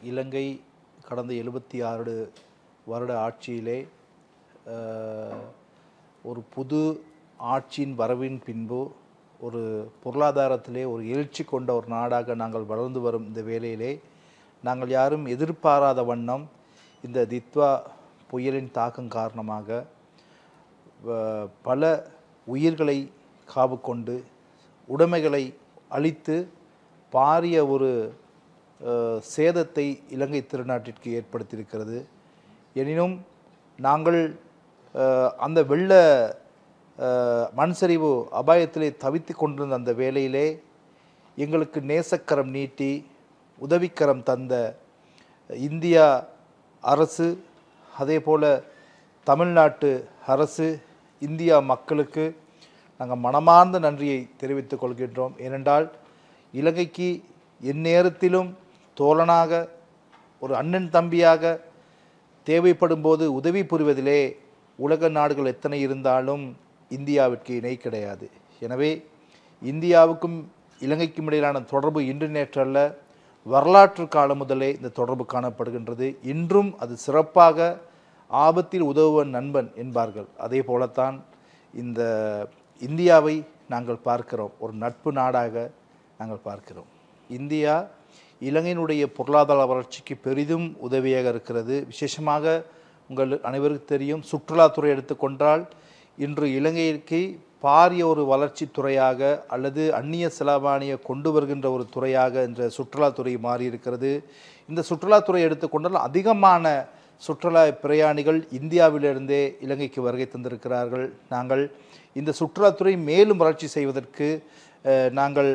இலங்கை கடந்த 76 வருட ஆட்சியிலே ஒரு புது ஆட்சியின் வரவின் பின்பு ஒரு பொருளாதாரத்திலே ஒரு எழுச்சி கொண்ட ஒரு நாடாக நாங்கள் வளர்ந்து வரும் இந்த வேளையிலே நாங்கள் யாரும் எதிர்பாராத வண்ணம் இந்த தித்வா புயலின் தாக்கம் காரணமாக பல உயிர்களை காவு கொண்டு உடைமைகளை அழித்து பாரிய ஒரு சேதத்தை இலங்கை திருநாட்டிற்கு ஏற்படுத்தியிருக்கிறது. எனினும் நாங்கள் அந்த வெள்ள மண்சரிவு அபாயத்திலே தவித்து கொண்டிருந்த அந்த வேளையிலே எங்களுக்கு நேசக்கரம் நீட்டி உதவிக்கரம் தந்த இந்தியா அரசு, அதே போல் தமிழ்நாட்டு அரசு, இந்தியா மக்களுக்கு நாங்கள் மனமார்ந்த நன்றியை தெரிவித்துக் கொள்கின்றோம். ஏனென்றால் இலங்கைக்கு எந்நேரத்திலும் தோழனாக, ஒரு அண்ணன் தம்பியாக தேவைப்படும் போது உதவி புரிவதிலே உலக நாடுகள் எத்தனை இருந்தாலும் இந்தியாவிற்கு இணை கிடையாது. எனவே இந்தியாவுக்கும் இலங்கைக்கும் இடையிலான தொடர்பு இன்று நேற்றல்ல, வரலாற்று காலம் முதலே இந்த தொடர்பு காணப்படுகின்றது. இன்றும் அது சிறப்பாக ஆபத்தில் உதவுவன் நண்பன் என்பார்கள். அதே போலத்தான் இந்த இந்தியாவை நாங்கள் பார்க்கிறோம், ஒரு நட்பு நாடாக நாங்கள் பார்க்கிறோம். இந்தியா இலங்கையினுடைய பொருளாதார வளர்ச்சிக்கு பெரிதும் உதவியாக இருக்கிறது. விசேஷமாக உங்கள் அனைவருக்கு தெரியும், சுற்றுலாத்துறை எடுத்துக்கொண்டால் இன்று இலங்கைக்கு பாரிய ஒரு வளர்ச்சி துறையாக அல்லது அந்நிய செலாவணியை கொண்டு வருகின்ற ஒரு துறையாக என்ற சுற்றுலாத்துறை மாறியிருக்கிறது. இந்த சுற்றுலாத்துறை எடுத்துக்கொண்டால் அதிகமான சுற்றுலா பிரயாணிகள் இந்தியாவிலிருந்தே இலங்கைக்கு வருகை தந்திருக்கிறார்கள். நாங்கள் இந்த சுற்றுலாத்துறை மேலும் வளர்ச்சி செய்வதற்கு நாங்கள்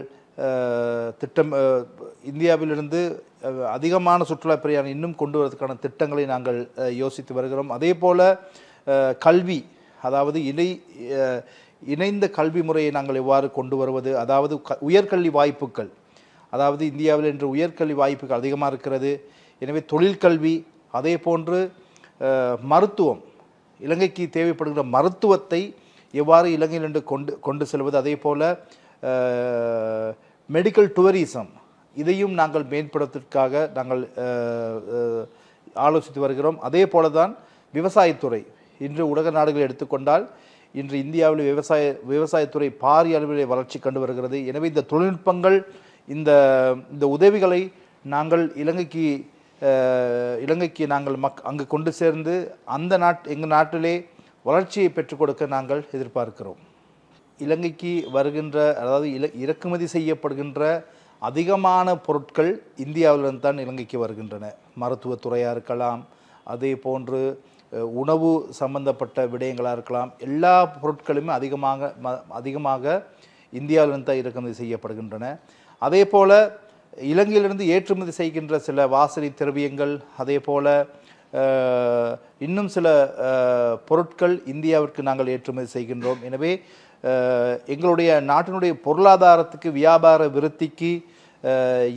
இந்தியாவிலிருந்து அதிகமான சுற்றுலா பிரயாணி இன்னும் கொண்டு வருவதற்கான திட்டங்களை நாங்கள் யோசித்து வருகிறோம். அதே போல் கல்வி, அதாவது இணைந்த கல்வி முறையை நாங்கள் எவ்வாறு கொண்டு வருவது, அதாவது உயர்கல்வி வாய்ப்புகள், அதாவது இந்தியாவில் இன்று உயர்கல்வி வாய்ப்புகள் அதிகமாக இருக்கிறது. எனவே தொழிற்கல்வி, அதே போன்று மருத்துவம், இலங்கைக்கு தேவைப்படுகிற மருத்துவத்தை எவ்வாறு இலங்கையில் என்று கொண்டு செல்வது, அதே போல் மெடிக்கல் டூரிசம், இதையும் நாங்கள் மேம்படுத்துவதற்காக நாங்கள் ஆலோசித்து வருகிறோம். அதே போல தான் விவசாயத்துறை, இன்று உலக நாடுகளை எடுத்துக்கொண்டால் இன்று இந்தியாவில் விவசாயத்துறை பாரிய அளவிலே வளர்ச்சி கண்டு வருகிறது. எனவே இந்த தொழில்நுட்பங்கள், இந்த உதவிகளை நாங்கள் இலங்கைக்கு நாங்கள் அங்கு கொண்டு சேர்ந்து எங்கள் நாட்டிலே வளர்ச்சியை பெற்றுக் கொடுக்க நாங்கள் எதிர்பார்க்கிறோம். இலங்கைக்கு வருகின்ற, அதாவது இறக்குமதி செய்யப்படுகின்ற அதிகமான பொருட்கள் இந்தியாவிலிருந்து தான் இலங்கைக்கு வருகின்றன. மருத்துவத்துறையாக இருக்கலாம், அதே போன்று உணவு சம்பந்தப்பட்ட விடயங்களாக இருக்கலாம், எல்லா பொருட்களுமே அதிகமாக இந்தியாவிலிருந்து தான் இறக்குமதி செய்யப்படுகின்றன. அதே போல் இலங்கையிலிருந்து ஏற்றுமதி செய்கின்ற சில வாசனை திரவியங்கள், அதே போல் இன்னும் சில பொருட்கள் இந்தியாவிற்கு நாங்கள் ஏற்றுமதி செய்கின்றோம். எனவே எங்களுடைய நாட்டினுடைய பொருளாதாரத்துக்கு, வியாபார விருத்திக்கு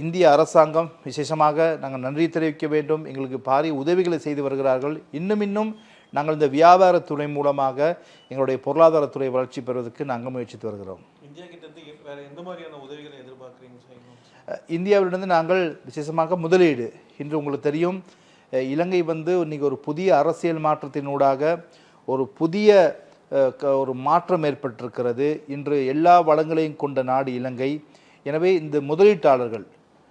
இந்திய அரசாங்கம் விசேஷமாக நாங்கள் நன்றி தெரிவிக்க வேண்டும். எங்களுக்கு பாரிய உதவிகளை செய்து வருகிறார்கள். இன்னும் நாங்கள் இந்த வியாபாரத்துறை மூலமாக எங்களுடைய பொருளாதாரத்துறை வளர்ச்சி பெறுவதற்கு நாங்கள் முயற்சித்து வருகிறோம். இந்தியாவிலிருந்து நாங்கள் விசேஷமாக முதலீடு, இன்று உங்களுக்கு தெரியும், இலங்கை இன்றைக்கி ஒரு புதிய அரசியல் மாற்றத்தினூடாக ஒரு புதிய ஒரு மாற்றம் ஏற்பட்டிருக்கிறது. இன்று எல்லா வளங்களையும் கொண்ட நாடு இலங்கை. எனவே இந்த முதலீட்டாளர்கள்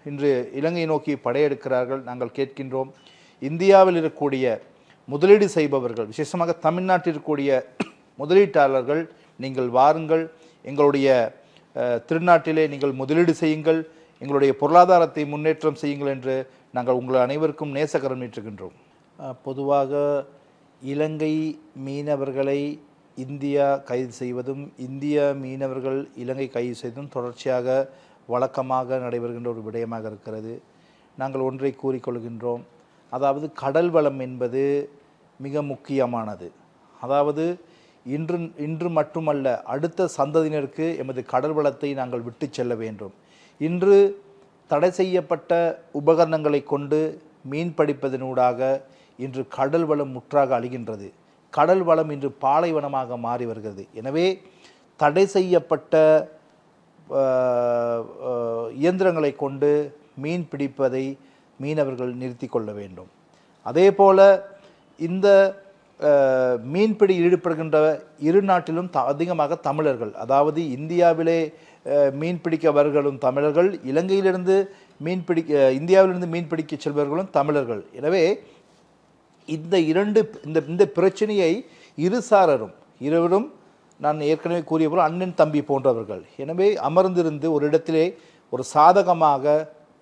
இன்று இலங்கை நோக்கி படையெடுக்கிறார்கள். நாங்கள் கேட்கின்றோம், இந்தியாவில் இருக்கக்கூடிய முதலீடு செய்பவர்கள், விசேஷமாக தமிழ்நாட்டில் இருக்கக்கூடிய முதலீட்டாளர்கள், நீங்கள் வாருங்கள், எங்களுடைய திருநாட்டிலே நீங்கள் முதலீடு செய்யுங்கள், எங்களுடைய பொருளாதாரத்தை முன்னேற்றம் செய்யுங்கள் என்று நாங்கள் உங்கள் அனைவருக்கும் நேசக்கரம் நீட்டுகின்றோம். பொதுவாக இலங்கை மீனவர்களை இந்தியா கைது செய்வதும், இந்திய மீனவர்கள் இலங்கை கைது செய்வதும் தொடர்ச்சியாக வழக்கமாக நடைபெறுகின்ற ஒரு விடயமாக இருக்கிறது. நாங்கள் ஒன்றை கூறிக்கொள்கின்றோம், அதாவது கடல் வளம் என்பது மிக முக்கியமானது. அதாவது இன்று மட்டுமல்ல, அடுத்த சந்ததியினருக்கு எமது கடல் வளத்தை நாங்கள் விட்டு செல்ல வேண்டும். இன்று தடை செய்யப்பட்ட உபகரணங்களை கொண்டு மீன் பிடிப்பதனூடாக இன்று கடல் வளம் முற்றாக அழிகின்றது. கடல் வளம் இன்று பாலைவனமாக மாறி வருகிறது. எனவே தடை செய்யப்பட்ட இயந்திரங்களை கொண்டு மீன் பிடிப்பதை மீனவர்கள் நிறுத்தி கொள்ள வேண்டும். அதே போல இந்த மீன்பிடி ஈடுபடுகின்ற இரு நாட்டிலும் அதிகமாக தமிழர்கள், அதாவது இந்தியாவிலே மீன்பிடிக்க வருகளும் தமிழர்கள், இலங்கையிலிருந்து இந்தியாவிலிருந்து மீன்பிடிக்க செல்பவர்களும் தமிழர்கள். எனவே இந்த பிரச்சனையை இருவரும் நான் ஏற்கனவே கூறிய போல அண்ணன் தம்பி போன்றவர்கள். எனவே அமர்ந்திருந்து ஒரு இடத்திலே ஒரு சாதகமாக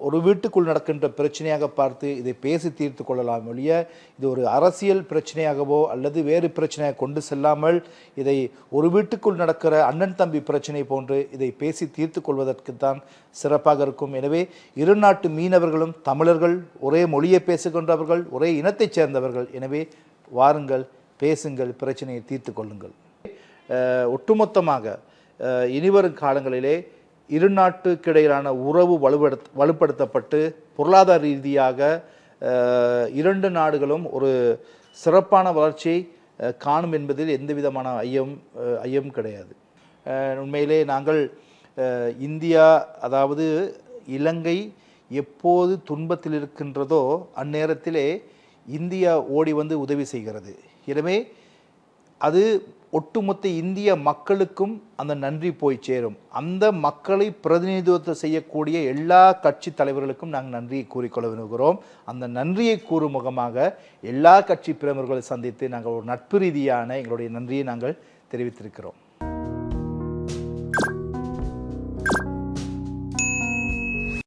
ஒரு வீட்டுக்குள் நடக்கின்ற பிரச்சனையாக பார்த்து இதை பேசி தீர்த்து கொள்ளலாம் ஒழிய இது ஒரு அரசியல் பிரச்சனையாகவோ அல்லது வேறு பிரச்சனையாக கொண்டு செல்லாமல் இதை ஒரு வீட்டுக்குள் நடக்கிற அண்ணன் தம்பி பிரச்சனை போன்று இதை பேசி தீர்த்து கொள்வதற்கு தான் சிறப்பாக இருக்கும். எனவே இரு நாட்டு மீனவர்களும் தமிழர்கள், ஒரே மொழியை பேசுகின்றவர்கள், ஒரே இனத்தைச் சேர்ந்தவர்கள். எனவே வாருங்கள், பேசுங்கள், பிரச்சனையை தீர்த்து கொள்ளுங்கள். ஒட்டுமொத்தமாக இனிவரும் காலங்களிலே இரு நாட்டுக்கிடையிலான உறவு வலுப்படுத்தப்பட்டு பொருளாதார ரீதியாக இரண்டு நாடுகளும் ஒரு சிறப்பான வளர்ச்சியை காணும் என்பதில் எந்த விதமான ஐயம் கிடையாது. உண்மையிலே நாங்கள் இந்தியா, அதாவது இலங்கை எப்போது துன்பத்தில் இருக்கின்றதோ அந்நேரத்திலே இந்தியா ஓடி வந்து உதவி செய்கிறது. எனவே அது ஒட்டுமொத்த இந்திய மக்களுக்கும் அந்த நன்றி போய் சேரும். அந்த மக்களை பிரதிநிதித்துவம் செய்யக்கூடிய எல்லா கட்சி தலைவர்களுக்கும் நாங்கள் நன்றியை கூறிக்கொள்ள விரும்புகிறோம். அந்த நன்றியை கூறும் முகமாக எல்லா கட்சி பிரமுகர்களை சந்தித்து நாங்கள் ஒரு நட்பு ரீதியான எங்களுடைய நன்றியை நாங்கள் தெரிவித்திருக்கிறோம்.